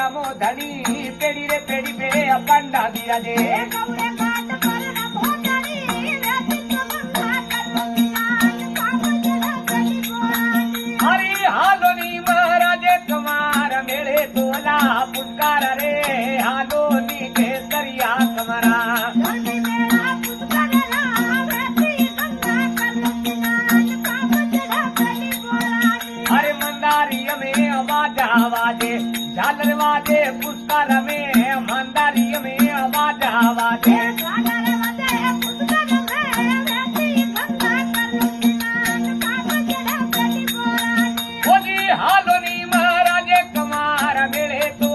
धनी पेड़ी रे पेड़ी पे पंडा दिया जे हरी हालोनी महाराजे कुमार मेरे तोला पुकार रे हालोनी के सरिया कमरा अरे मंदारी में आवाज आवाजे झालर वाजे पुष्कर में मंदारी में आवाज आवाजे हालोनी महाराजे कुमार मेरे तो